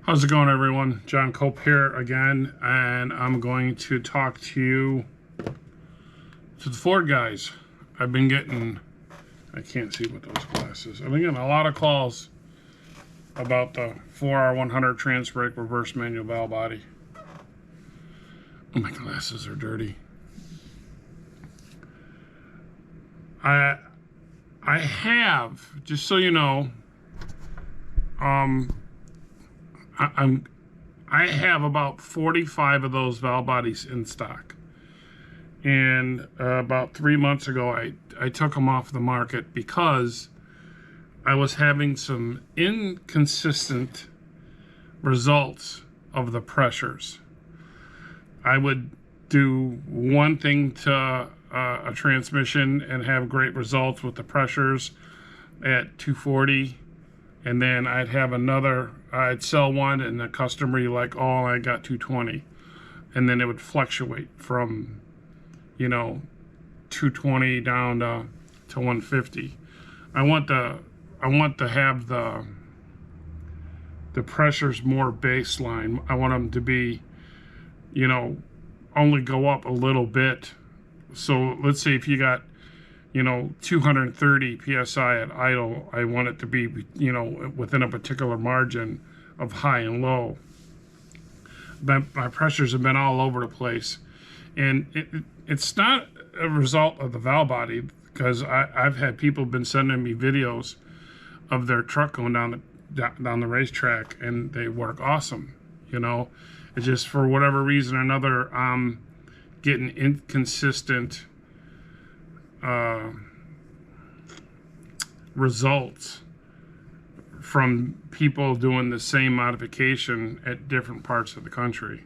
How's it going, everyone? John Cope here again, and I'm going to talk to you, to the Ford guys. I've been getting, I can't see with those glasses. I've been getting a lot of calls about the 4R100 trans brake reverse manual valve body. Oh, my glasses are dirty. I have, just so you know, I have about 45 of those valve bodies in stock, and about 3 months ago I took them off the market because I was having some inconsistent results of the pressures. I would do one thing to a transmission and have great results with the pressures at 240, and then I'd have another, I'd sell one and the customer would be like, oh, I got 220, and then it would fluctuate from, 220 down to 150. I want to have the pressures more baseline. I want them to be, only go up a little bit. So let's say if you got 230 psi at idle, I want it to be, within a particular margin of high and low. But my pressures have been all over the place, and it's not a result of the valve body, because I've had people been sending me videos of their truck going down the racetrack, and they work awesome. It's just for whatever reason or another, getting inconsistent results from people doing the same modification at different parts of the country.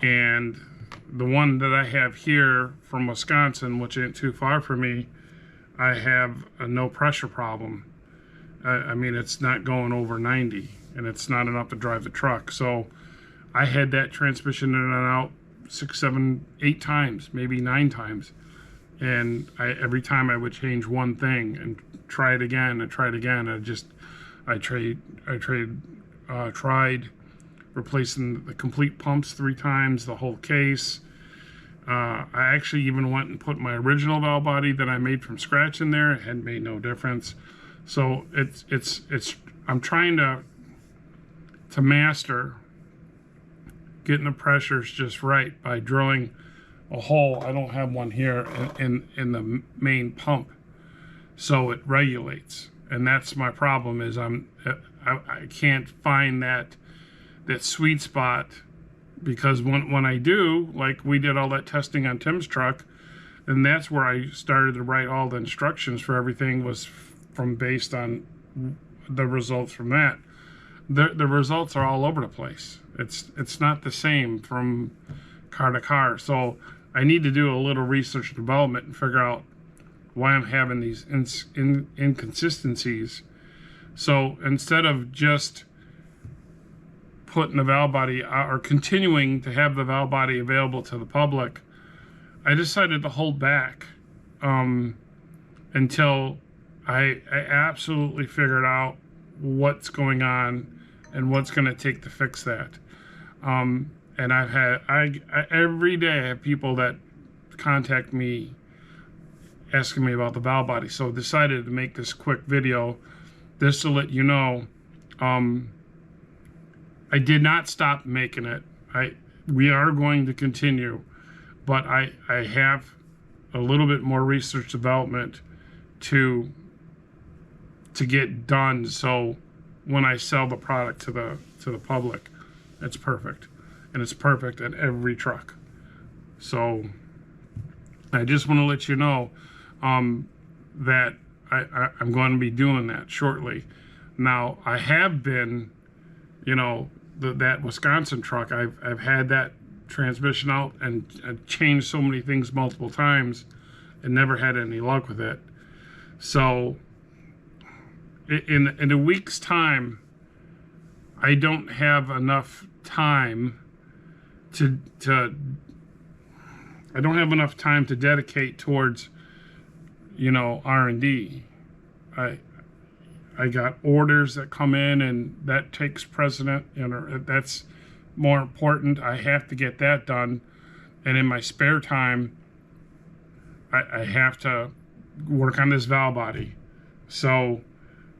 And the one that I have here from Wisconsin, which ain't too far from me, I have a no pressure problem. I mean, it's not going over 90, and it's not enough to drive the truck. So I had that transmission in and out 6, 7, 8 times, maybe 9 times. And every time I would change one thing and try it again and try it again. I tried replacing the complete pumps 3 times, the whole case. I actually even went and put my original valve body that I made from scratch in there. It had made no difference. So I'm trying to master getting the pressures just right by drilling a hole. I don't have one here in the main pump, so it regulates. And that's my problem, is I can't find that sweet spot, because when I do, like we did all that testing on Tim's truck, and that's where I started to write all the instructions for everything, was based on the results from that. The results are all over the place. It's not the same from car to car. So I need to do a little research and development and figure out why I'm having these inconsistencies. So instead of just putting the valve body or continuing to have the valve body available to the public, I decided to hold back until I absolutely figured out what's going on and what's going to take to fix that. And I've had, every day I have people that contact me asking me about the valve body. So I decided to make this quick video just to let you know, I did not stop making it. We are going to continue, but I have a little bit more research development to get done, so when I sell the product to the public, it's perfect. And it's perfect at every truck. So I just want to let you know that I'm going to be doing that shortly. Now, I have been, that Wisconsin truck, I've had that transmission out and I've changed so many things multiple times and never had any luck with it. So in a week's time, I don't have enough time to dedicate towards R&D. I got orders that come in, and that takes precedent. You know, that's more important. I have to get that done. And in my spare time, I have to work on this valve body. So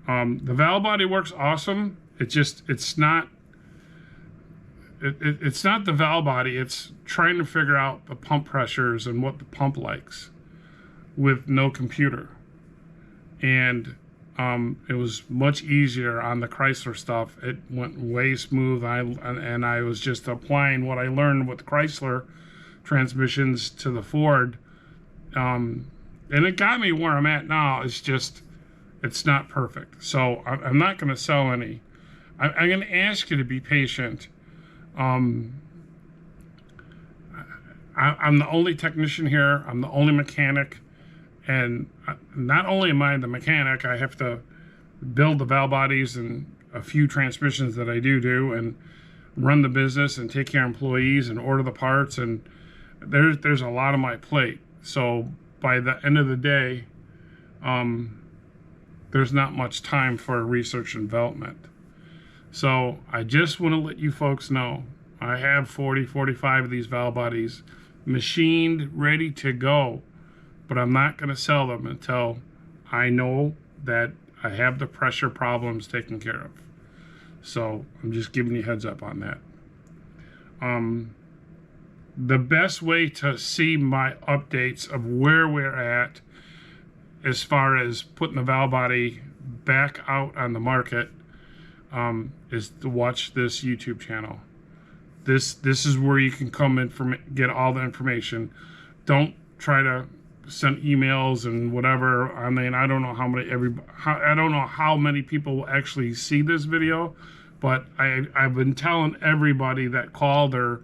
the valve body works awesome. It's not the valve body. It's trying to figure out the pump pressures and what the pump likes with no computer. And it was much easier on the Chrysler stuff. It went way smooth. And I was just applying what I learned with Chrysler transmissions to the Ford. And it got me where I'm at now. It's not perfect. So I'm not going to sell any. I'm going to ask you to be patient. I'm the only technician here. I'm the only mechanic. And not only am I the mechanic, I have to build the valve bodies and a few transmissions that I do and run the business and take care of employees and order the parts. And there's a lot on my plate. So by the end of the day, there's not much time for research and development. So I just want to let you folks know, I have 45 of these valve bodies machined, ready to go, but I'm not going to sell them until I know that I have the pressure problems taken care of. So I'm just giving you a heads up on that. The best way to see my updates of where we're at as far as putting the valve body back out on the market is to watch this YouTube channel. This is where you can come in get all the information. Don't try to send emails and whatever. I mean, I don't know I don't know how many people will actually see this video, but I've been telling everybody that called or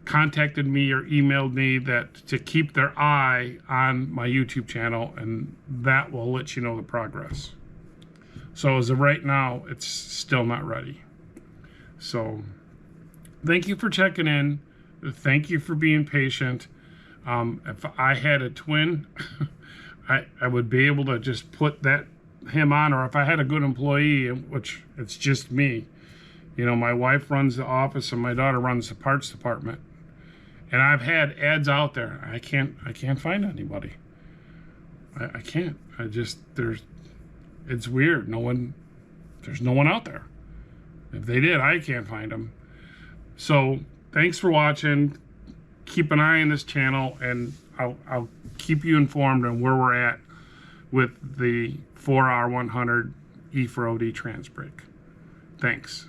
contacted me or emailed me that to keep their eye on my YouTube channel, and that will let you know the progress. So as of right now, it's still not ready. So thank you for checking in. Thank you for being patient. If I had a twin, I would be able to just put him on, or if I had a good employee, which it's just me. You know, my wife runs the office and my daughter runs the parts department. And I've had ads out there. I can't find anybody. I can't. It's weird. There's no one out there. If they did, I can't find them. So thanks for watching. Keep an eye on this channel, and I'll keep you informed on where we're at with the 4R100 E4OD trans brake. Thanks.